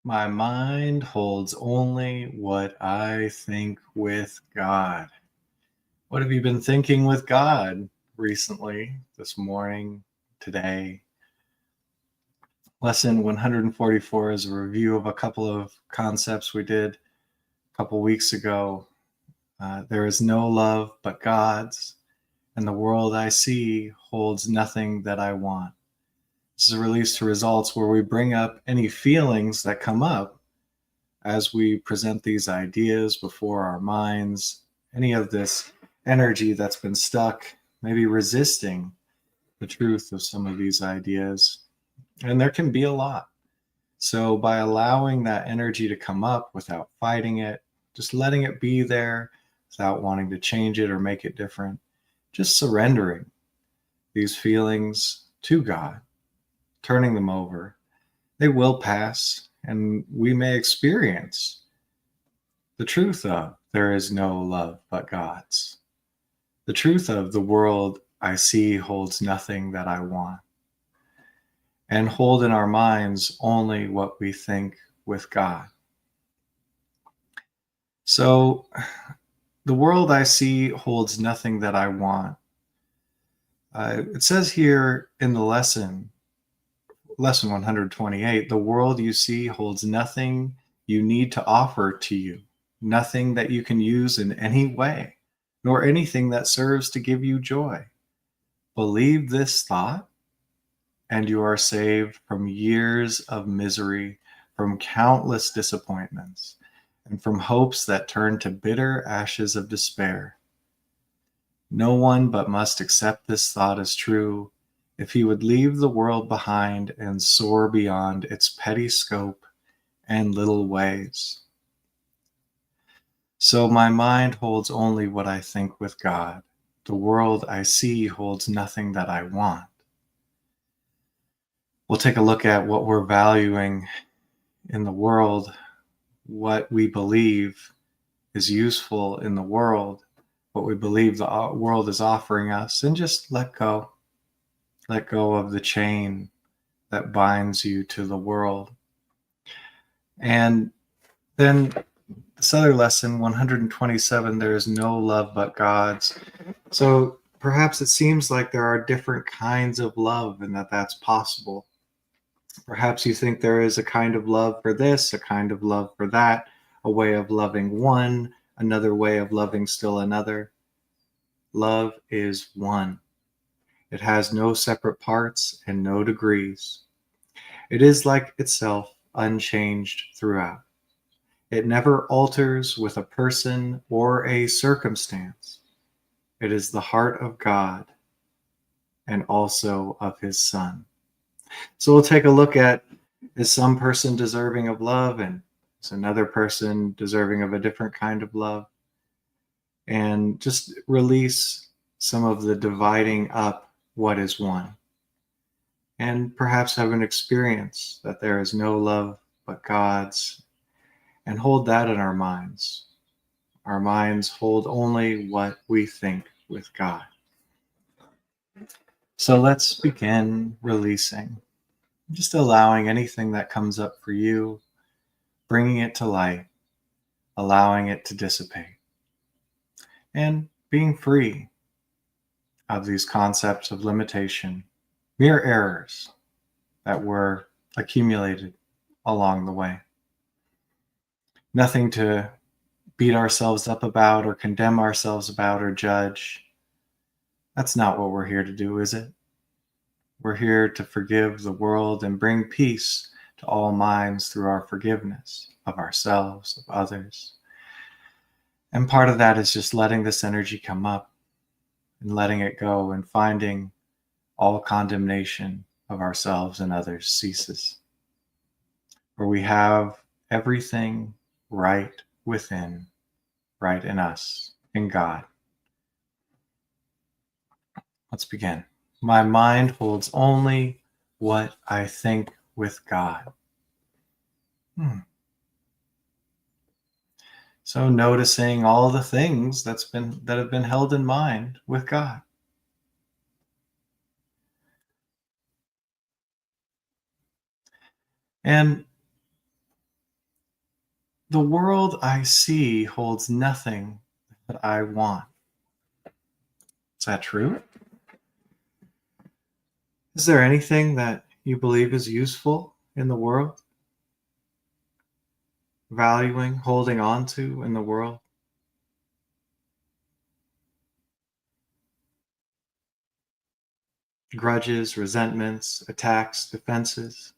My mind holds only what I think with God. What have you been thinking with God recently, this morning, today? Lesson 144 is a review of a couple of concepts we did a couple weeks ago. There is no love but God's, and the world I see holds nothing that I want. This is a release to results where we bring up any feelings that come up as we present these ideas before our minds, any of this energy that's been stuck, maybe resisting the truth of some of these ideas. And there can be a lot. So, by allowing that energy to come up without fighting it, just letting it be there without wanting to change it or make it different, just surrendering these feelings to God, turning them over, they will pass, and we may experience the truth of there is no love but God's. The truth of the world I see holds nothing that I want. And hold in our minds only what we think with God. So the world I see holds nothing that I want. It says here in the lesson 128, the world you see holds nothing you need to offer to you, nothing that you can use in any way, nor anything that serves to give you joy. Believe this thought, and you are saved from years of misery, from countless disappointments, and from hopes that turn to bitter ashes of despair. No one but must accept this thought as true if he would leave the world behind and soar beyond its petty scope and little ways. So my mind holds only what I think with God. The world I see holds nothing that I want. We'll take a look at what we're valuing in the world, what we believe is useful in the world, what we believe the world is offering us, and just let go. Let go of the chain that binds you to the world. And then this other lesson, 127, there is no love but God's. So perhaps it seems like there are different kinds of love and that's possible. Perhaps you think there is a kind of love for this, a kind of love for that, a way of loving one, another way of loving still another. Love is one. It has no separate parts and no degrees. It is like itself, unchanged throughout. It never alters with a person or a circumstance. It is the heart of God and also of his Son. So we'll take a look at, is some person deserving of love and is another person deserving of a different kind of love? And just release some of the dividing up what is one. And perhaps have an experience that there is no love but God's, and hold that in our minds. Our minds hold only what we think with God. So let's begin releasing, just allowing anything that comes up for you, bringing it to light, allowing it to dissipate, and being free of these concepts of limitation, mere errors that were accumulated along the way. Nothing to beat ourselves up about or condemn ourselves about or judge. That's not what we're here to do, is it? We're here to forgive the world and bring peace to all minds through our forgiveness of ourselves, of others. And part of that is just letting this energy come up and letting it go, and finding all condemnation of ourselves and others ceases. For we have everything right within, right in us, in God. Let's begin. My mind holds only what I think with God. So noticing all the things that have been held in mind with God. And The world I see holds nothing that I want. Is that true? Is there anything that you believe is useful in the world, valuing, holding on to in the world? Grudges, resentments, attacks, defenses?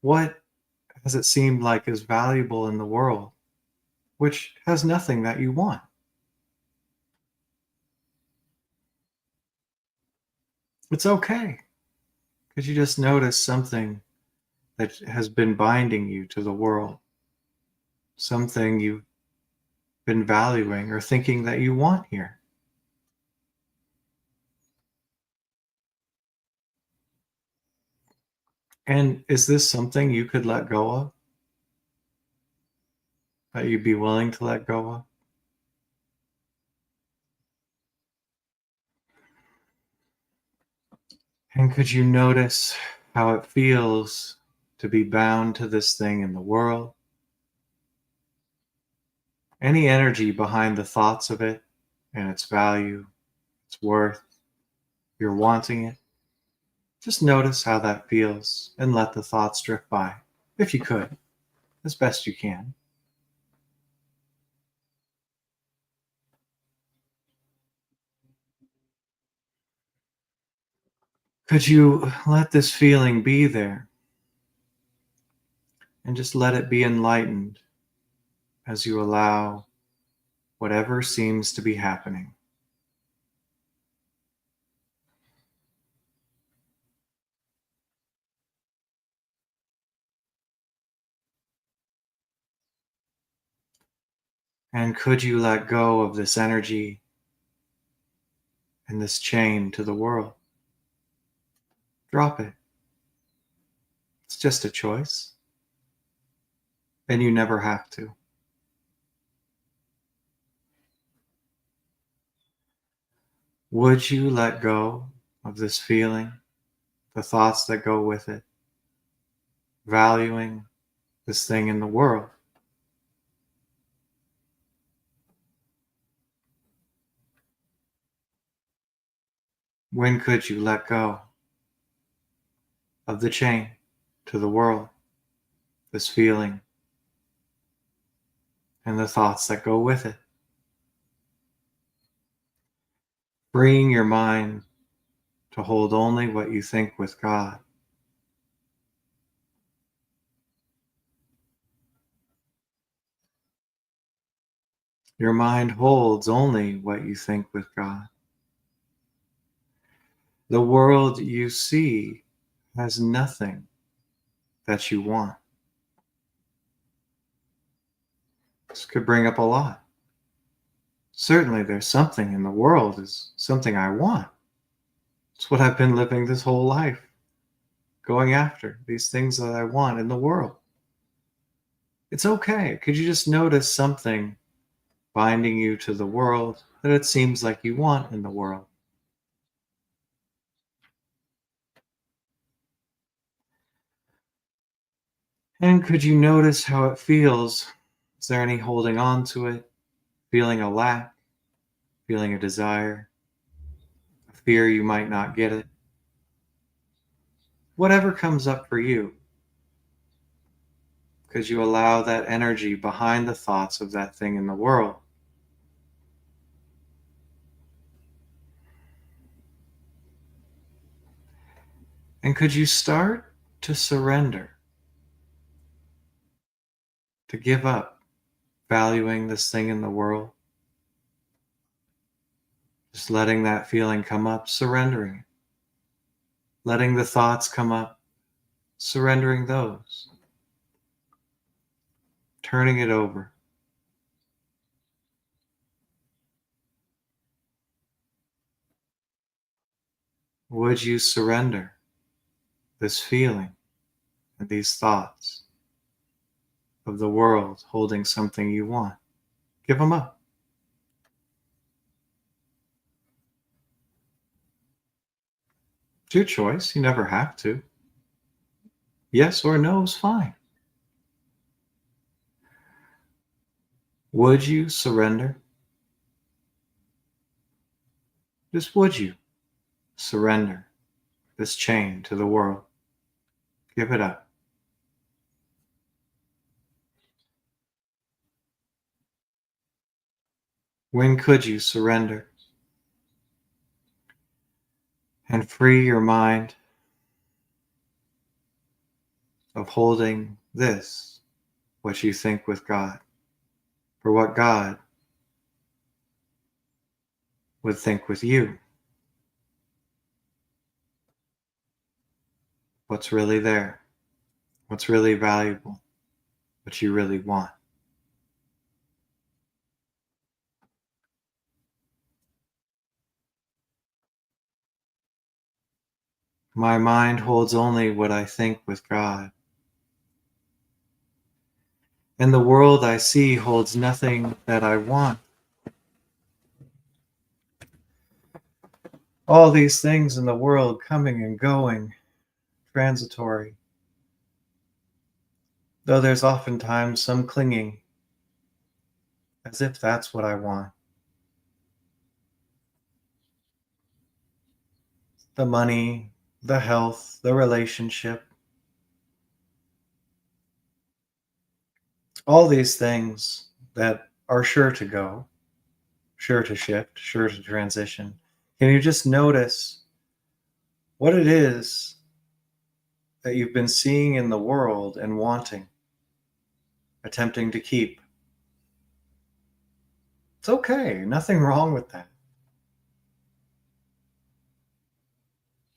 What has it seemed like is valuable in the world, which has nothing that you want? It's okay. Could you just notice something that has been binding you to the world? Something you've been valuing or thinking that you want here? And is this something you could let go of, that you'd be willing to let go of? And could you notice how it feels to be bound to this thing in the world? Any energy behind the thoughts of it and its value, its worth, you're wanting it? Just notice how that feels and let the thoughts drift by, if you could, as best you can. Could you let this feeling be there and just let it be enlightened as you allow whatever seems to be happening? And could you let go of this energy and this chain to the world? Drop it. It's just a choice, and you never have to. Would you let go of this feeling, the thoughts that go with it, valuing this thing in the world? When could you let go of the chain to the world, this feeling, and the thoughts that go with it? Freeing your mind to hold only what you think with God. Your mind holds only what you think with God. The world you see has nothing that you want. This could bring up a lot. Certainly, there's something in the world, is something I want. It's what I've been living this whole life, going after these things that I want in the world. It's okay. Could you just notice something binding you to the world that it seems like you want in the world? And could you notice how it feels? Is there any holding on to it? Feeling a lack? Feeling a desire? A fear you might not get it? Whatever comes up for you, because you allow that energy behind the thoughts of that thing in the world. And could you start to surrender, to give up valuing this thing in the world? Just letting that feeling come up, surrendering it. Letting the thoughts come up, surrendering those. Turning it over. Would you surrender this feeling and these thoughts of the world holding something you want? Give them up. It's your choice. You never have to. Yes or no is fine. Would you surrender? Just would you surrender this chain to the world? Give it up. When could you surrender and free your mind of holding this, what you think with God, for what God would think with you? What's really there? What's really valuable? What you really want? My mind holds only what I think with God, and the world I see holds nothing that I want. All these things in the world coming and going, transitory, though there's oftentimes some clinging, as if that's what I want. The money, the health, the relationship, all these things that are sure to go, sure to shift, sure to transition. Can you just notice what it is that you've been seeing in the world and wanting, attempting to keep? It's okay, nothing wrong with that.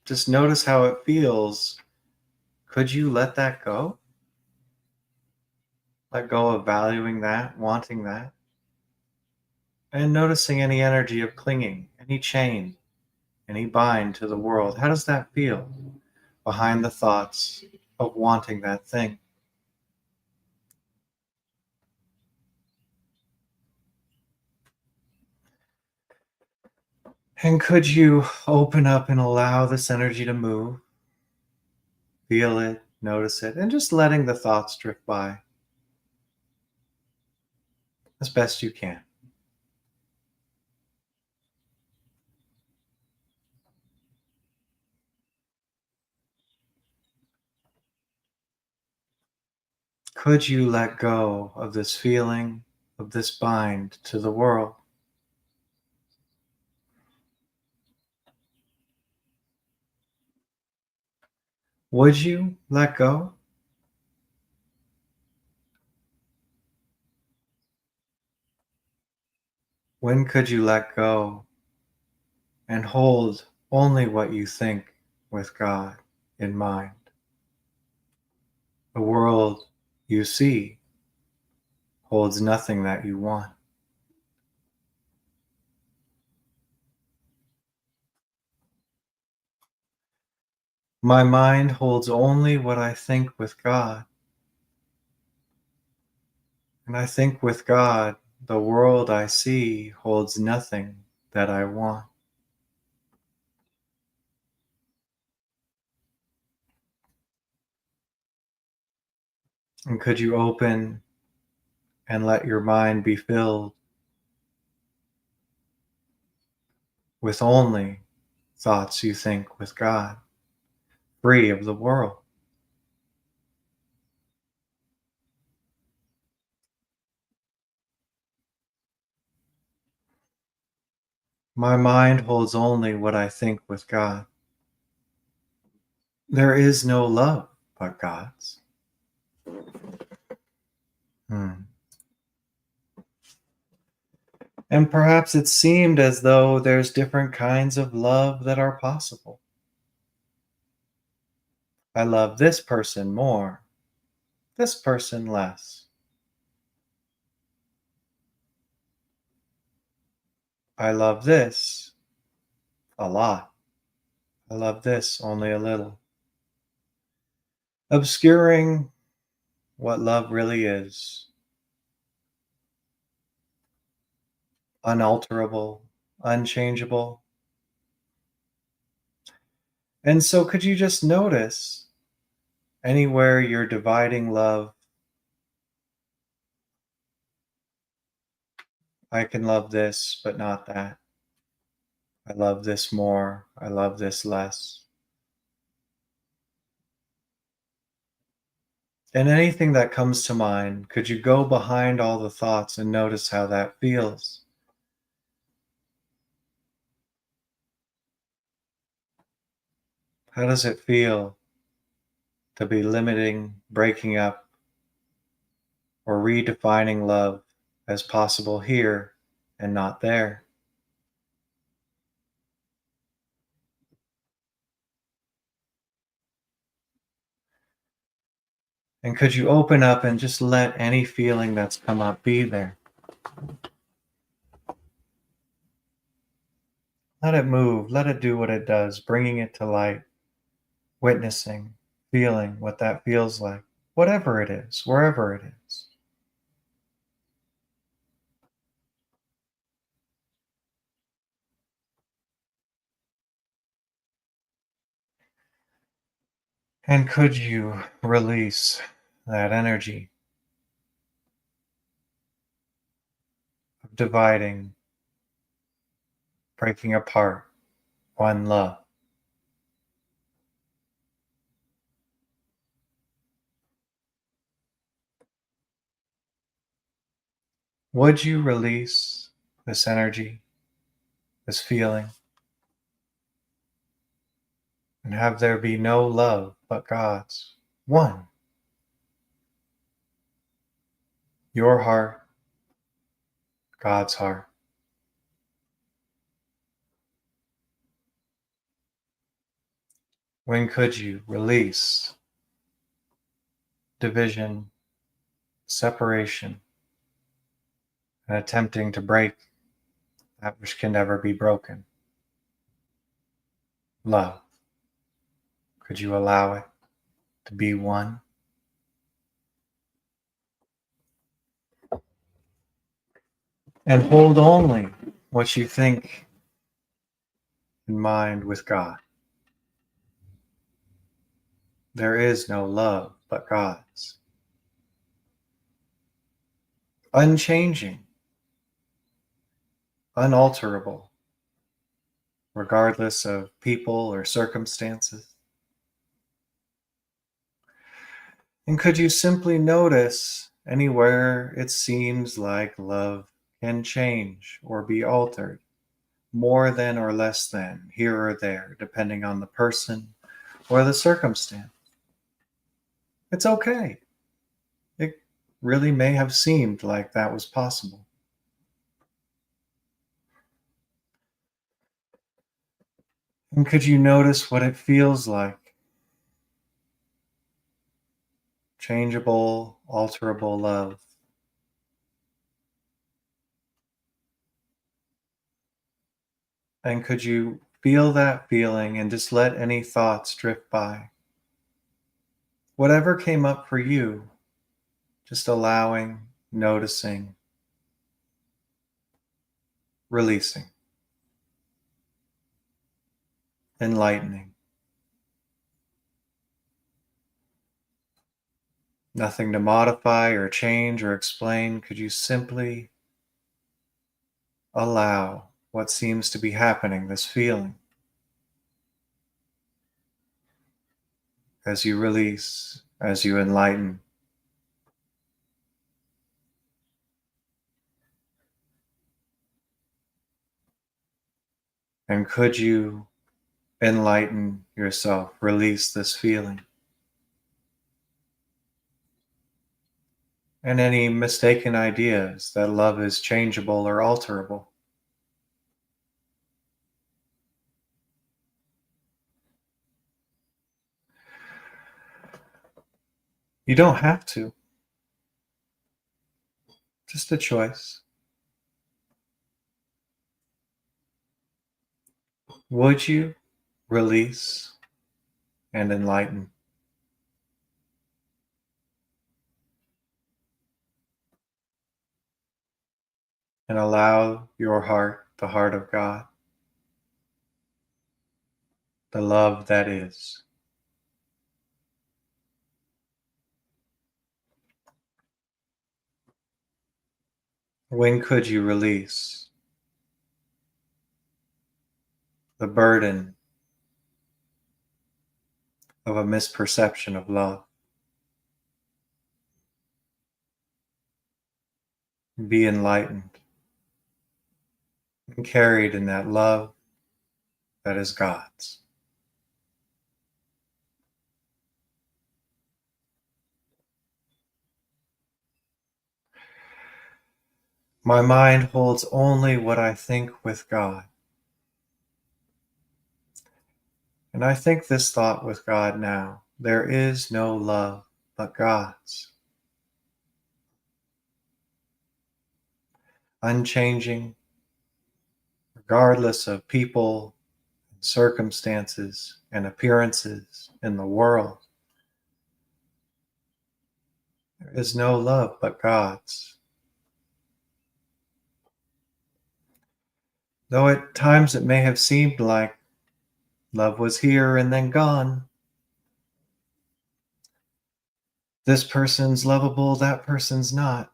Just notice how it feels. Could you let that go? Let go of valuing that, wanting that, and noticing any energy of clinging, any chain, any bind to the world. How does that feel behind the thoughts of wanting that thing? And could you open up and allow this energy to move? Feel it, notice it, and just letting the thoughts drift by as best you can. Could you let go of this feeling, of this bind to the world? Would you let go? When could you let go and hold only what you think with God in mind? The world you see holds nothing that you want. My mind holds only what I think with God. And I think with God, the world I see holds nothing that I want. And could you open and let your mind be filled with only thoughts you think with God, free of the world? My mind holds only what I think with God. There is no love but God's. Hmm. And perhaps it seemed as though there's different kinds of love that are possible. I love this person more, this person less. I love this a lot. I love this only a little. Obscuring what love really is, unalterable, unchangeable. And so, could you just notice anywhere you're dividing love I can love this, but not that. I love this more. I love this less. And anything that comes to mind, could you go behind all the thoughts and notice how that feels? How does it feel to be limiting, breaking up, or redefining love as possible here and not there? And could you open up and just let any feeling that's come up be there? Let it move, let it do what it does, bringing it to light, witnessing, feeling what that feels like, whatever it is, wherever it is. And could you release that energy of dividing, breaking apart one love? Would you release this energy, this feeling, and have there be no love but God's? One, your heart, God's heart. When could you release division, separation, and attempting to break that which can never be broken? Love. Could you allow it to be one? And hold only what you think in mind with God. There is no love but God's. Unchanging, unalterable, regardless of people or circumstances. And could you simply notice anywhere it seems like love can change or be altered, more than or less than, here or there, depending on the person or the circumstance? It's okay. It really may have seemed like that was possible. And could you notice what it feels like? Changeable, alterable love. And could you feel that feeling and just let any thoughts drift by? Whatever came up for you, just allowing, noticing, releasing, enlightening. Nothing to modify or change or explain. Could you simply allow what seems to be happening, this feeling, as you release, as you enlighten? And could you enlighten yourself, release this feeling? And any mistaken ideas that love is changeable or alterable. You don't have to, just a choice. Would you release and enlighten and allow your heart, the heart of God, the love that is, When could you release the burden of a misperception of love? Be enlightened and carried in that love that is God's. My mind holds only what I think with God. And I think this thought with God now. There is no love but God's. Unchanging, regardless of people, circumstances, and appearances in the world. There is no love but God's. Though at times it may have seemed like love was here and then gone. This person's lovable, that person's not.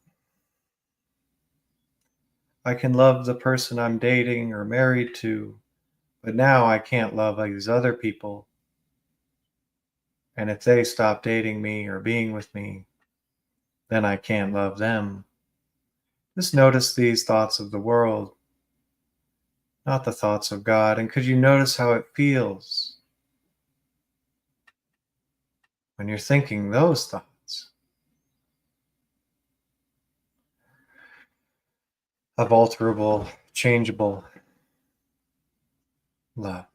I can love the person I'm dating or married to, but now I can't love these other people. And if they stop dating me or being with me, then I can't love them. Just notice these thoughts of the world, not the thoughts of God. And could you notice how it feels when you're thinking those thoughts of alterable, changeable love?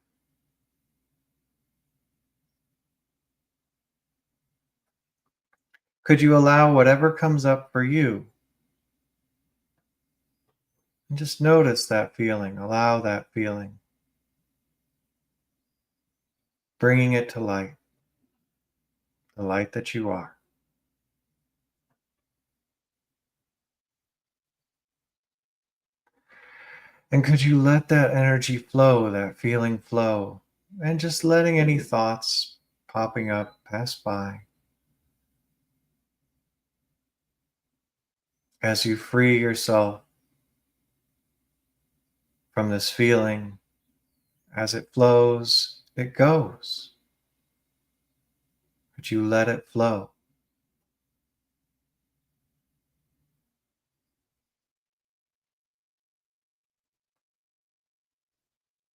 Could you allow whatever comes up for you? And just notice that feeling, allow that feeling, bringing it to light, the light that you are. And could you let that energy flow, that feeling flow, and just letting any thoughts popping up pass by as you free yourself from this feeling. As it flows, it goes. Could you let it flow?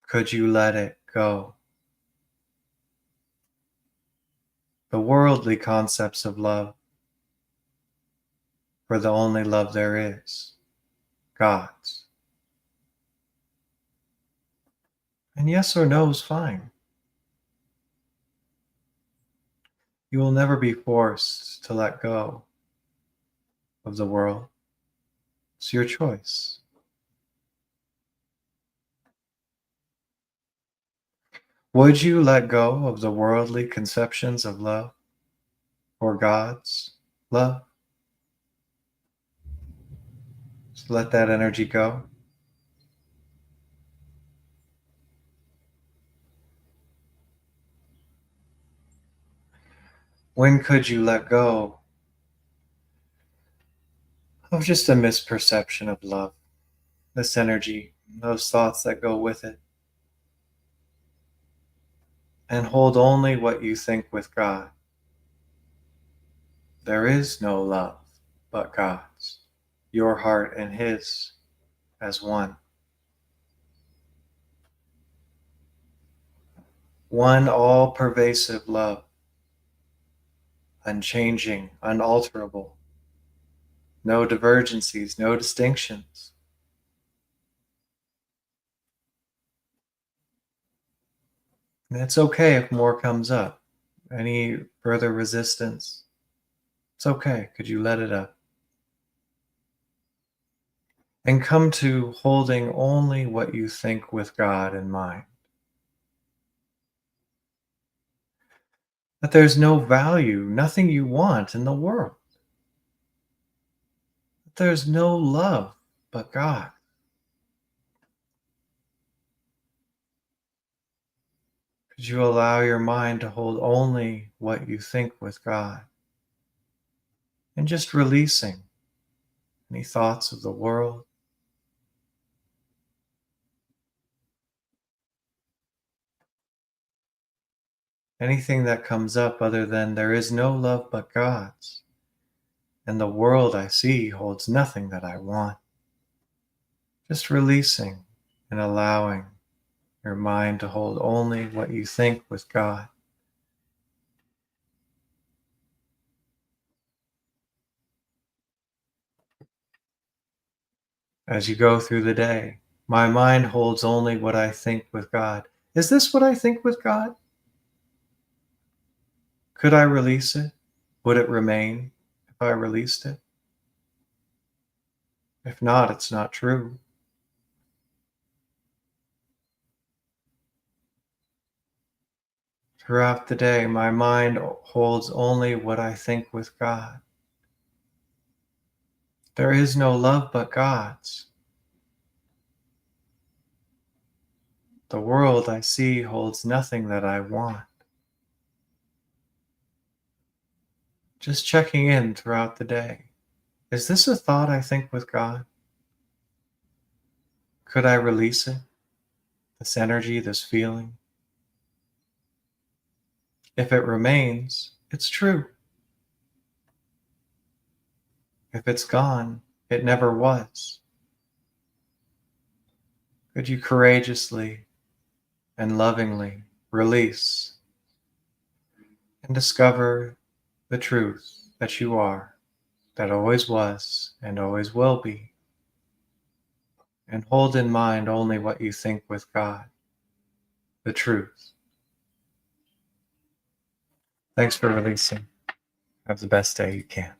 Could you let it go? The worldly concepts of love, for the only love there is, God's. And yes or no is fine. You will never be forced to let go of the world. It's your choice. Would you let go of the worldly conceptions of love or God's love? Just let that energy go. When could you let go of just a misperception of love, this energy, those thoughts that go with it, and hold only what you think with God? There is no love but God's, your heart and His as one. One all-pervasive love, unchanging, unalterable, no divergencies, no distinctions. And it's okay if more comes up. Any further resistance, it's okay. Could you let it up? And come to holding only what you think with God in mind. That there's no value, nothing you want in the world. That there's no love but God. Could you allow your mind to hold only what you think with God? And just releasing any thoughts of the world. Anything that comes up other than there is no love but God's, and the world I see holds nothing that I want. Just releasing and allowing your mind to hold only what you think with God. As you go through the day, my mind holds only what I think with God. Is this what I think with God? Could I release it? Would it remain if I released it? If not, it's not true. Throughout the day, my mind holds only what I think with God. There is no love but God's. The world I see holds nothing that I want. Just checking in throughout the day. Is this a thought I think with God? Could I release it? This energy, this feeling? If it remains, it's true. If it's gone, it never was. Could you courageously and lovingly release and discover the truth that you are, that always was and always will be, and hold in mind only what you think with God, the truth. Thanks for releasing. Have the best day you can.